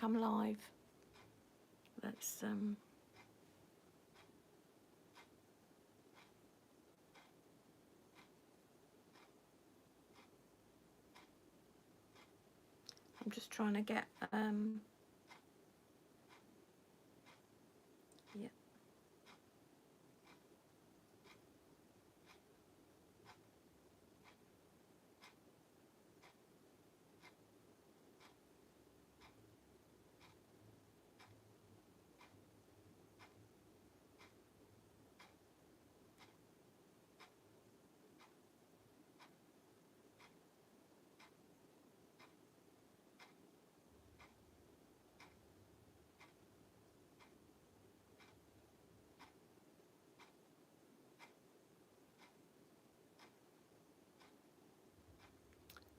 come live. Let's I'm just trying to get yeah.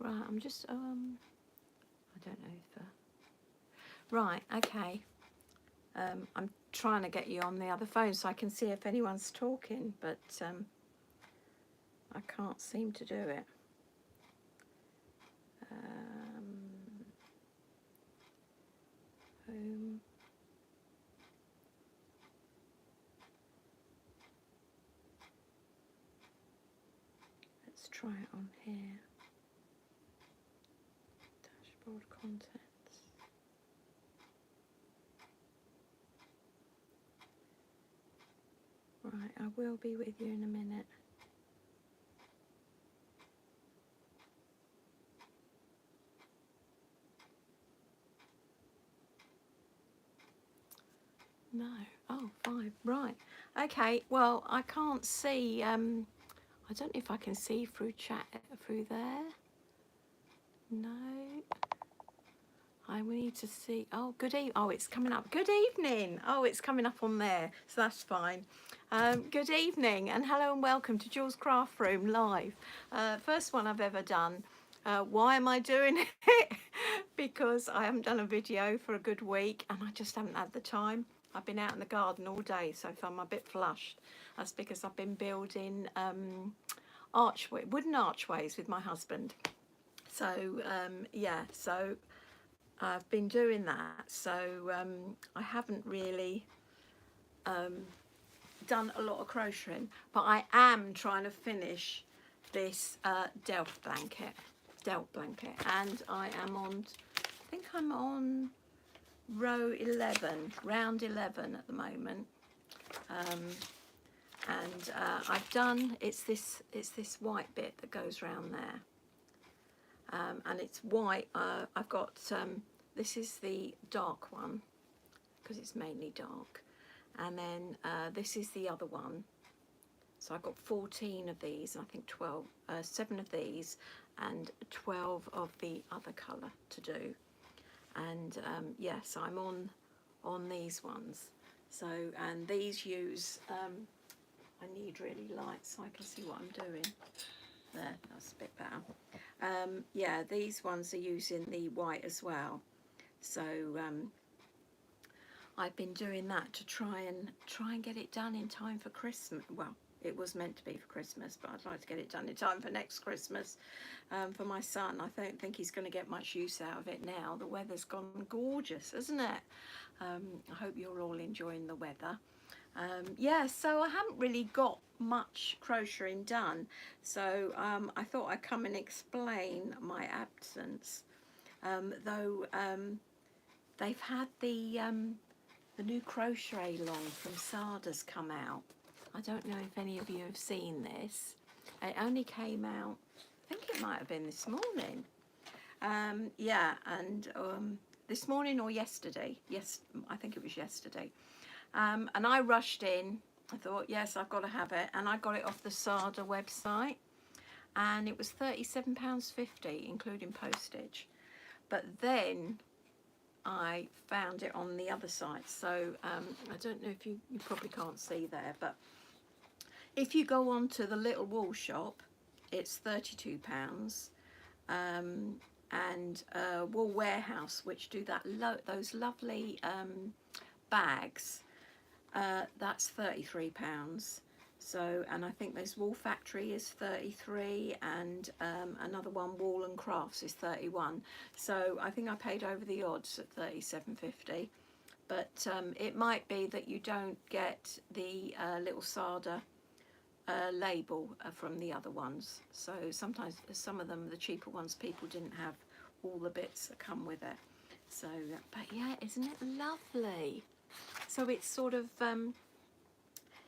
Right, I'm just I don't know if right, okay. I'm trying to get you on the other phone so I can see if anyone's talking, but I can't seem to do it. Home. Let's try it on here. Dashboard contents. Right, I will be with you in a minute. No. Oh, 5. Right. Okay. Well, I can't see. I don't know if I can see through chat through there. No. I need to see. Oh, good evening. Oh, it's coming up. Good evening. Oh, it's coming up on there, so that's fine. Good evening and hello and welcome to Jules Craft Room live. First one I've ever done. Why am I doing it? Because I haven't done a video for a good week and I just haven't had the time. I've been out in the garden all day, so if I'm a bit flushed, that's because I've been building wooden archways with my husband. So yeah, so I've been doing that. So I haven't really done a lot of crocheting, but I am trying to finish this Delft blanket, and I am on, I think I'm on row 11, round 11 at the moment, and I've done, it's this white bit that goes round there, and it's white. I've got this is the dark one because it's mainly dark, and then this is the other one. So I've got 14 of these, I think 12, 7 of these and 12 of the other colour to do. And yes, I'm on these ones. So, and these use, I need really light so I can see what I'm doing. There, that's a bit better. Yeah, these ones are using the white as well. So I've been doing that to try and get it done in time for Christmas. Well, it was meant to be for Christmas, but I'd like to get it done in time for next Christmas for my son. I don't think he's going to get much use out of it now. The weather's gone gorgeous, isn't it? I hope you're all enjoying the weather. Yeah, so I haven't really got much crocheting done, so I thought I'd come and explain my absence, though they've had the new crochet-along from Sarda's come out. I don't know if any of you have seen this. It only came out, I think it might have been this morning. Yeah, and this morning or yesterday. Yes, I think it was yesterday. And I rushed in. I thought, yes, I've got to have it. And I got it off the Sarda website. And it was £37.50, including postage. But then I found it on the other site. So I don't know if you probably can't see there, but if you go on to the Little Wool Shop, it's £32. And Wool Warehouse, which do that those lovely bags, that's £33. So, and I think there's Wool Factory is 33, and another one, Wool and Crafts, is 31. So I think I paid over the odds at 37.50. But it might be that you don't get the little Sada label from the other ones. So sometimes some of them, the cheaper ones, people didn't have all the bits that come with it. So, but yeah, isn't it lovely? So it's sort of,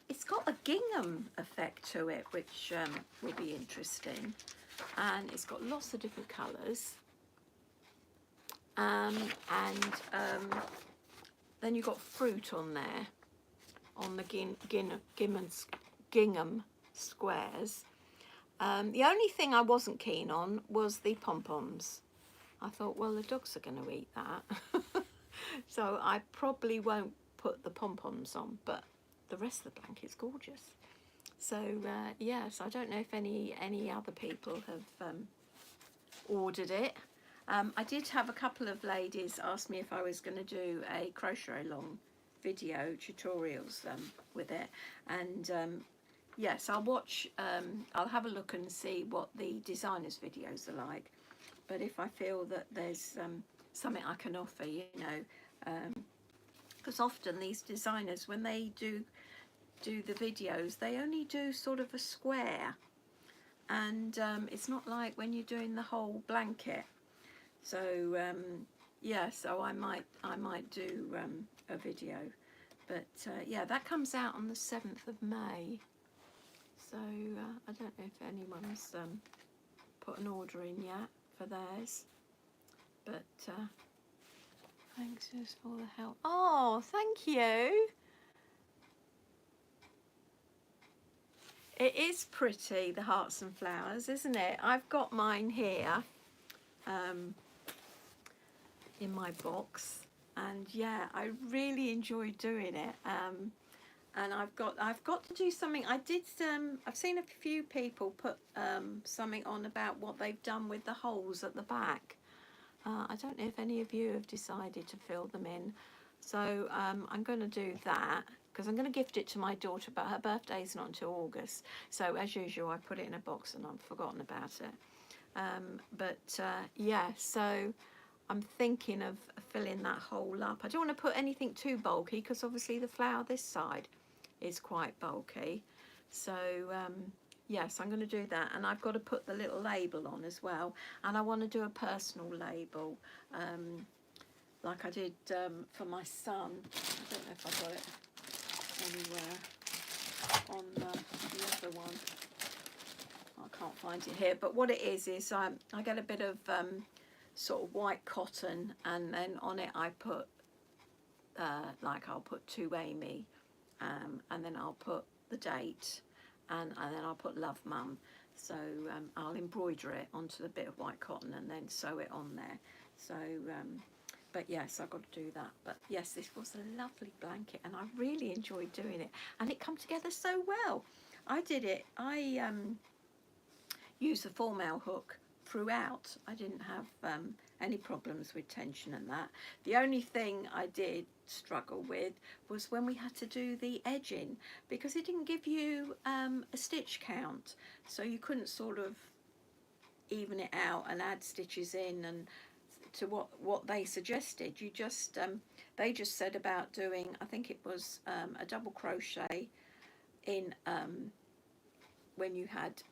it's got a gingham effect to it, which will be interesting. And it's got lots of different colours. Then you've got fruit on there, on the gingham squares. The only thing I wasn't keen on was the pom-poms. I thought, well, the dogs are going to eat that. So I probably won't put the pom-poms on, but the rest of the blanket's gorgeous. So yes, I don't know if any other people have ordered it. I did have a couple of ladies ask me if I was going to do a crochet-along video tutorials with it, and yes, I'll watch, I'll have a look and see what the designers' videos are like. But if I feel that there's something I can offer, you know, because often these designers, when they do the videos, they only do sort of a square, and it's not like when you're doing the whole blanket. So yeah, so I might do a video, but yeah, that comes out on the 7th of May. So I don't know if anyone's put an order in yet for theirs, but thanks for the help. Oh, thank you. It is pretty, the hearts and flowers, isn't it? I've got mine here. In my box, and yeah, I really enjoyed doing it, and I've got to do something. I've seen a few people put something on about what they've done with the holes at the back. I don't know if any of you have decided to fill them in, so I'm going to do that because I'm going to gift it to my daughter, but her birthday's not until August, so as usual I put it in a box and I've forgotten about it. Yeah, so I'm thinking of filling that hole up. I don't want to put anything too bulky because obviously the flower this side is quite bulky. So yes, I'm going to do that, and I've got to put the little label on as well, and I want to do a personal label like I did for my son. I don't know if I got it anywhere on the other one. I can't find it here, but what it is I get a bit of sort of white cotton, and then on it I put like I'll put to Amy, and then I'll put the date, and then I'll put love mum. So I'll embroider it onto the bit of white cotton and then sew it on there. So but yes, I've got to do that. But yes, this was a lovely blanket and I really enjoyed doing it, and it come together so well. I used the 4mm hook throughout. I didn't have any problems with tension and that. The only thing I did struggle with was when we had to do the edging, because it didn't give you a stitch count, so you couldn't sort of even it out and add stitches in and to what they suggested. You just they just said about doing, I think it was a double crochet in when you had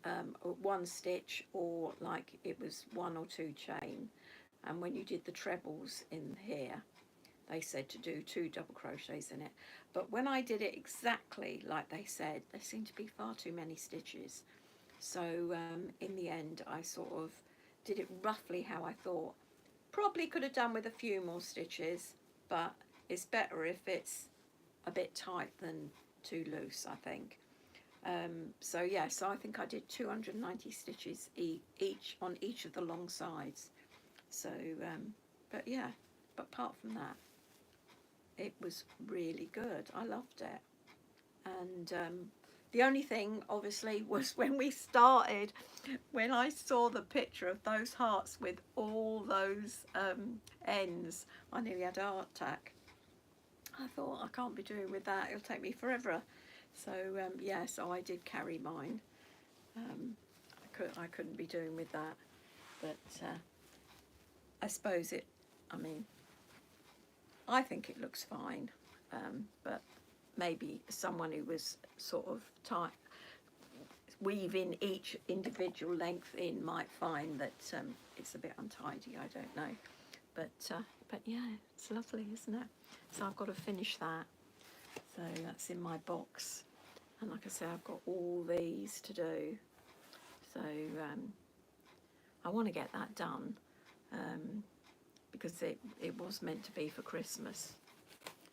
one stitch, or like it was 1 or 2 chain, and when you did the trebles in here they said to do 2 double crochets in it. But when I did it exactly like they said, there seemed to be far too many stitches. So in the end I sort of did it roughly how I thought. Probably could have done with a few more stitches, but it's better if it's a bit tight than too loose, I think. So yeah, so I think I did 290 stitches each on each of the long sides. So but yeah, but apart from that, it was really good. I loved it. And the only thing obviously was when we started, when I saw the picture of those hearts with all those ends, I nearly had a heart attack. I thought, I can't be doing with that, it'll take me forever. So yeah, so I did carry mine. I couldn't be doing with that, but I suppose it, I mean, I think it looks fine, but maybe someone who was sort of weaving each individual length in might find that it's a bit untidy. I don't know, but yeah, it's lovely, isn't it? So I've got to finish that. So that's in my box, and like I say, I've got all these to do. So I want to get that done because it was meant to be for Christmas.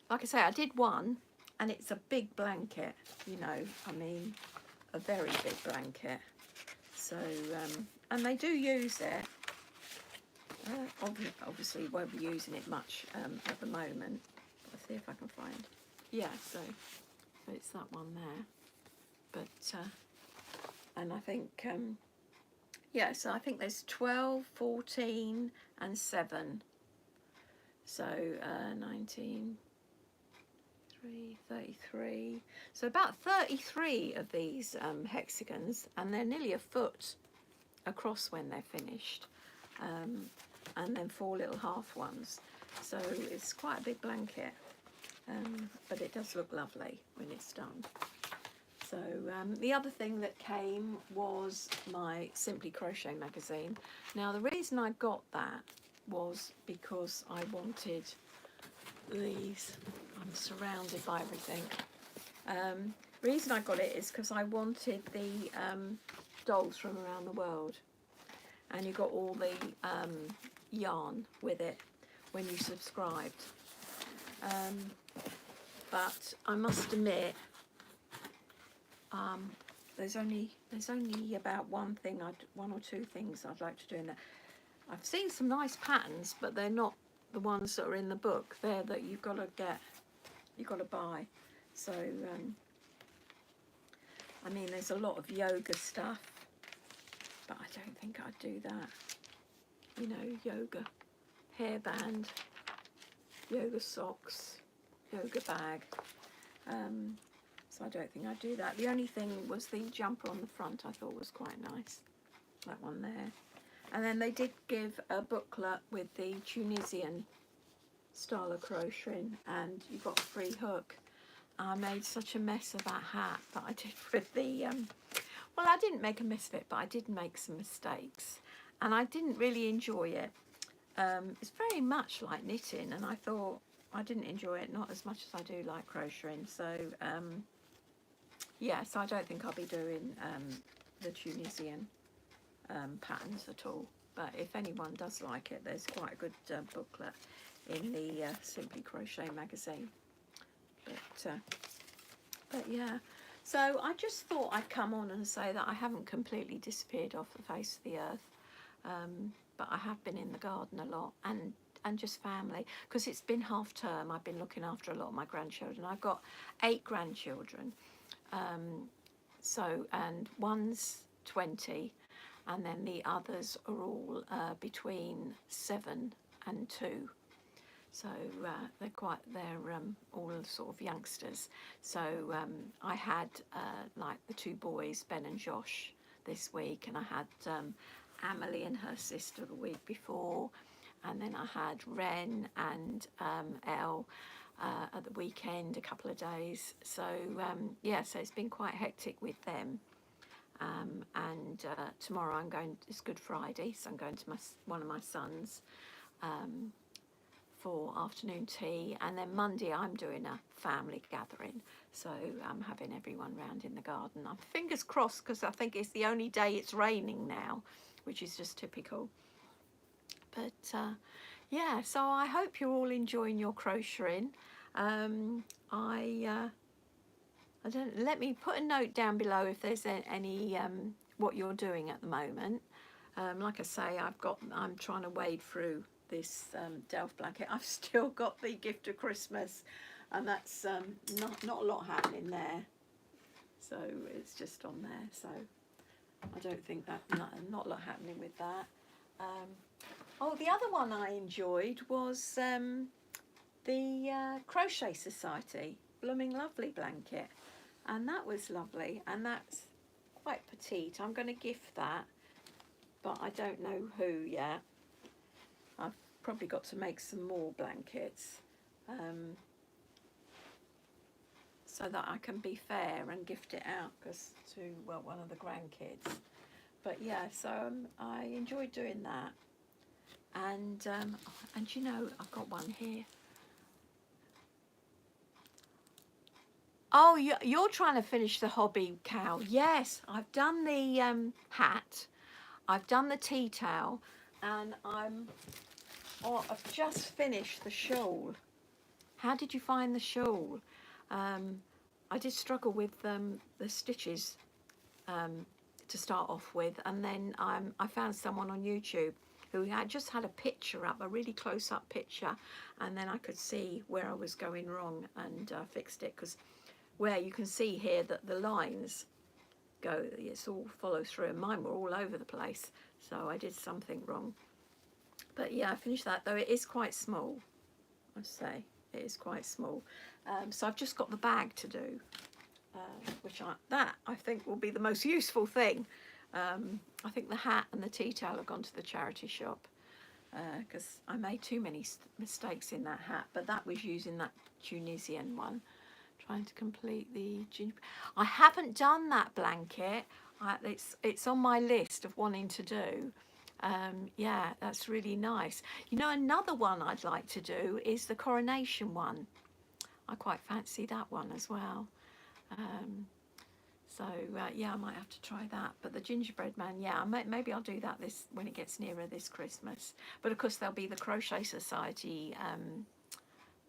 Like I say, I did one, and it's a big blanket, you know, I mean, a very big blanket. So, and they do use it. Obviously won't be using it much at the moment. Let's see if I can find. Yeah, so it's that one there. But, and I think, yeah, so I think there's 12, 14 and 7. So 19, 33. So about 33 of these hexagons, and they're nearly a foot across when they're finished. And then 4 little half ones. So it's quite a big blanket, but it does look lovely when it's done. So the other thing that came was my Simply Crochet magazine. Now the reason I got that was because I wanted these. I'm surrounded by everything. The reason I got it is because I wanted the dolls from around the world, and you got all the yarn with it when you subscribed. But I must admit, there's only about one or two things I'd like to do in there. I've seen some nice patterns, but they're not the ones that are in the book. They're that you've got to buy. So I mean, there's a lot of yoga stuff, but I don't think I'd do that. You know, yoga hairband, yoga socks, yoga bag. So I don't think I'd do that. The only thing was the jumper on the front I thought was quite nice. That one there. And then they did give a booklet with the Tunisian style of crocheting, and you got a free hook. I made such a mess of that hat that I did with the, well, I didn't make a mess of it, but I did make some mistakes, and I didn't really enjoy it. It's very much like knitting, and I thought I didn't enjoy it, not as much as I do like crocheting. So yeah, so I don't think I'll be doing the Tunisian patterns at all. But if anyone does like it, there's quite a good booklet in the Simply Crochet magazine. But yeah, so I just thought I'd come on and say that I haven't completely disappeared off the face of the earth, but I have been in the garden a lot, and just family, because it's been half term. I've been looking after a lot of my grandchildren. I've got 8 grandchildren, so, and one's 20, and then the others are all between 7 and 2. So they're all sort of youngsters. So I had like the 2 boys, Ben and Josh, this week, and I had Amelie and her sister the week before, and then I had Ren and Elle at the weekend, a couple of days. So yeah, so it's been quite hectic with them. And tomorrow it's Good Friday, so I'm going to one of my sons for afternoon tea, and then Monday I'm doing a family gathering, so I'm having everyone round in the garden. I'm fingers crossed, because I think it's the only day it's raining now, which is just typical. But yeah, so I hope you're all enjoying your crocheting. Let me put a note down below if there's any what you're doing at the moment. Like I say, I'm trying to wade through this Delft blanket. I've still got the gift of Christmas, and that's not a lot happening there, so it's just on there. So I don't think that not a lot happening with that. Oh, the other one I enjoyed was the Crochet Society Blooming Lovely blanket. and that was lovely, and that's quite petite. I'm going to gift that, but I don't know who yet. I've probably got to make some more blankets, so that I can be fair and gift it out to well, one of the grandkids. But yeah, so I enjoyed doing that, and you know, I've got one here. Oh, you're trying to finish the hobby, Cow. Yes, I've done the hat, I've done the tea towel, and I've just finished the shawl. How did you find the shawl? I did struggle with the stitches to start off with, and then I found someone on YouTube who had just had a picture up, a really close-up picture, and then I could see where I was going wrong and fixed it, because where you can see here that the lines go, it's all follow through, and mine were all over the place, so I did something wrong. But yeah, I finished that, though it is quite small, I say. It is quite small. So I've just got the bag to do, which I think will be the most useful thing. I think the hat and the tea towel have gone to the charity shop, because I made too many mistakes in that hat, but that was using that Tunisian one. Trying to complete the gingerbread. I haven't done that blanket. It's on my list of wanting to do. Yeah, that's really nice. You know, another one I'd like to do is the coronation one. I quite fancy that one as well. So yeah, I might have to try that. But the gingerbread man, yeah, maybe I'll do that when it gets nearer this Christmas. But of course there'll be the Crochet Society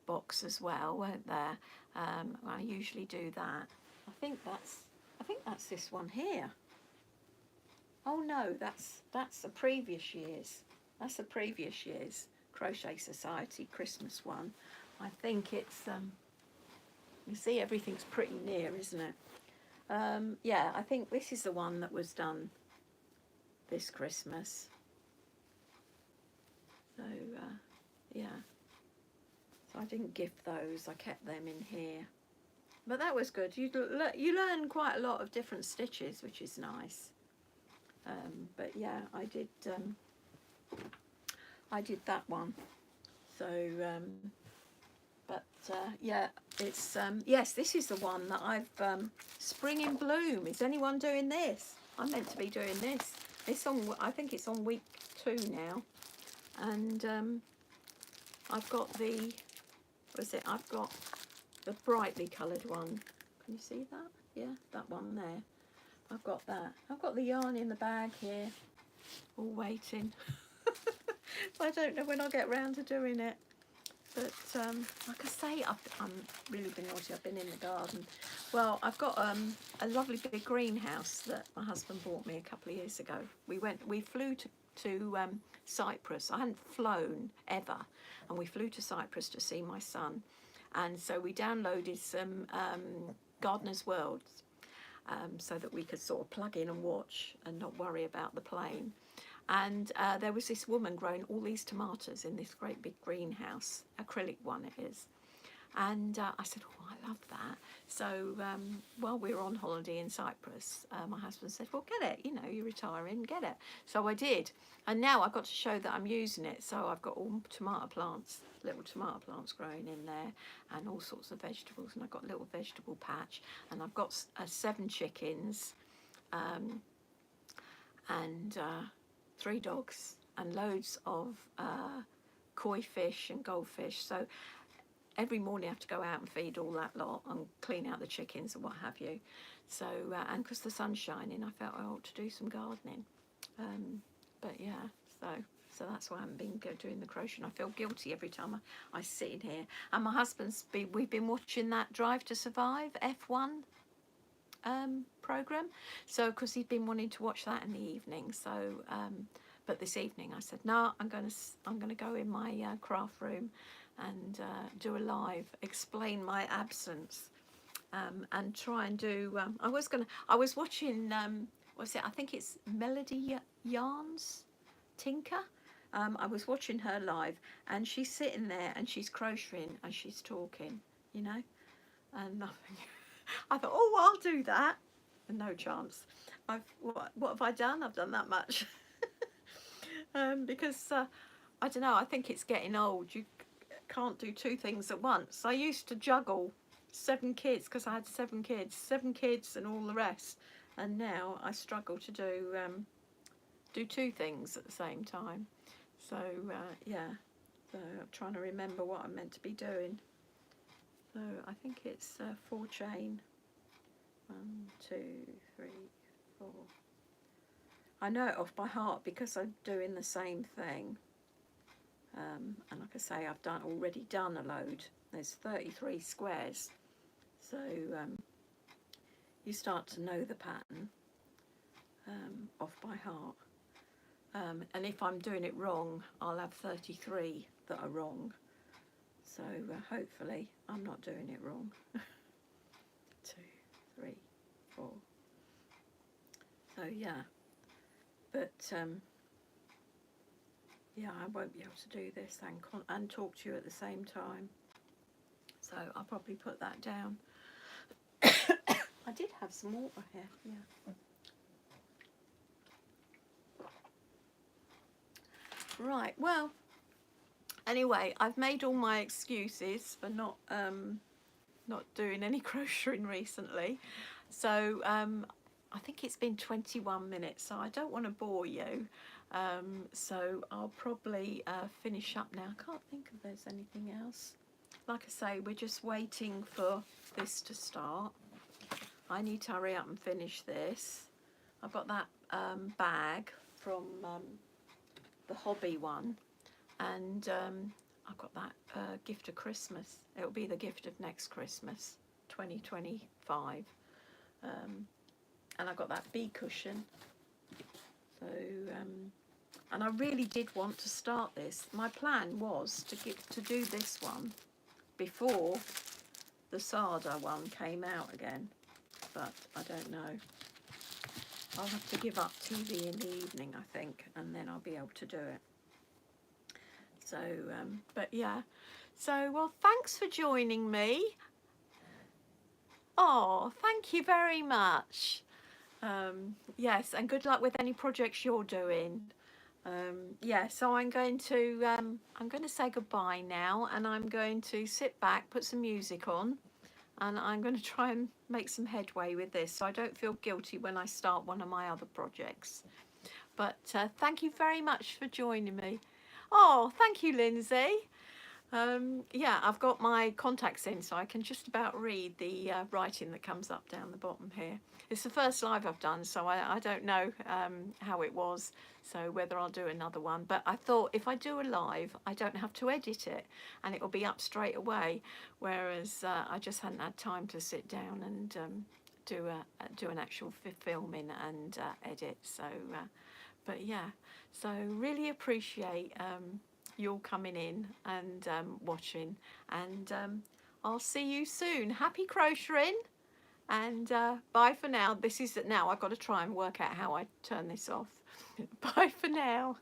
box as well, won't there? I usually do that. I think that's this one here. Oh no, that's the previous year's. That's the previous year's Crochet Society Christmas one. I think it's you see, everything's pretty near, isn't it? Yeah, I think this is the one that was done this Christmas. So yeah. So I didn't gift those, I kept them in here. But that was good. You learn quite a lot of different stitches, which is nice. But yeah, I did that one. So, yeah, it's yes, this is the one that I've Spring in Bloom. Is anyone doing this? I'm meant to be doing this. It's on. I think it's on week 2 now, and I've got the. What is it? I've got the brightly coloured one. Can you see that? Yeah, that one there. I've got that. I've got the yarn in the bag here, all waiting. I don't know when I'll get round to doing it. But like I say, I'm really been naughty. I've been in the garden. Well, I've got a lovely big greenhouse that my husband bought me a couple of years ago. We flew to Cyprus. I hadn't flown ever, and we flew to Cyprus to see my son. And so we downloaded some Gardener's World, so that we could sort of plug in and watch and not worry about the plane. And there was this woman growing all these tomatoes in this great big greenhouse, acrylic one it is. And I said, oh, I love that. So while we were on holiday in Cyprus, my husband said, well, get it, you know, you're retiring, get it. So I did. And now I've got to show that I'm using it. So I've got all tomato plants, little tomato plants growing in there, and all sorts of vegetables. And I've got a little vegetable patch, and I've got 7 chickens, and 3 dogs, and loads of koi fish and goldfish. So every morning I have to go out and feed all that lot and clean out the chickens and what have you. So, and because the sun's shining, I felt I ought to do some gardening. But yeah, so that's why I haven't been doing the crochet. I feel guilty every time I sit in here. And my husband's we've been watching that Drive to Survive F1 program. So, because he'd been wanting to watch that in the evening. So, but this evening I said, no, I'm gonna go in my craft room and do a live, explain my absence, and try and do. I was watching. What's it? I think it's Melody Yarns Tinker. I was watching her live, and she's sitting there and she's crocheting and she's talking, you know, and nothing. I thought, oh, I'll do that. No chance. What have I done? I've done that much. Because I don't know, I think it's getting old. You can't do two things at once. I used to juggle 7 kids because I had 7 kids and all the rest, and now I struggle to do 2 things at the same time. So yeah, so I'm trying to remember what I'm meant to be doing. So I think it's 4 chain. 1, 2, 3, 4. I know it off by heart because I'm doing the same thing. And like I say, I've already done a load. There's 33 squares. So you start to know the pattern off by heart. And if I'm doing it wrong, I'll have 33 that are wrong. So hopefully I'm not doing it wrong. 2, 3, 4. So yeah, but yeah, I won't be able to do this and talk to you at the same time. So I'll probably put that down. I did have some water here, yeah. Right, well, anyway, I've made all my excuses for not doing any crocheting recently. So I think it's been 21 minutes, so I don't want to bore you. So I'll probably finish up now. I can't think if there's anything else. Like I say, we're just waiting for this to start. I need to hurry up and finish this. I've got that bag from the hobby one, and I've got that gift of Christmas. It'll be the gift of next Christmas, 2025. And I got that bee cushion. So, and I really did want to start this. My plan was to do this one before the Sarda one came out again, but I don't know. I'll have to give up TV in the evening, I think, and then I'll be able to do it. So, but yeah. So, well, thanks for joining me. Oh, thank you very much. Yes, and good luck with any projects you're doing. Yeah, so I'm going to say goodbye now, and I'm going to sit back, put some music on, and I'm going to try and make some headway with this so I don't feel guilty when I start one of my other projects. But thank you very much for joining me. Oh, thank you, Lindsay. Yeah, I've got my contacts in, so I can just about read the writing that comes up down the bottom here. It's the first live I've done, so I don't know how it was, so whether I'll do another one. But I thought if I do a live, I don't have to edit it, and it will be up straight away, whereas I just hadn't had time to sit down and do an actual filming and edit. So, but yeah, so really appreciate you all coming in and watching, and I'll see you soon. Happy crocheting, and bye for now. Now I've got to try and work out how I turn this off. Bye for now.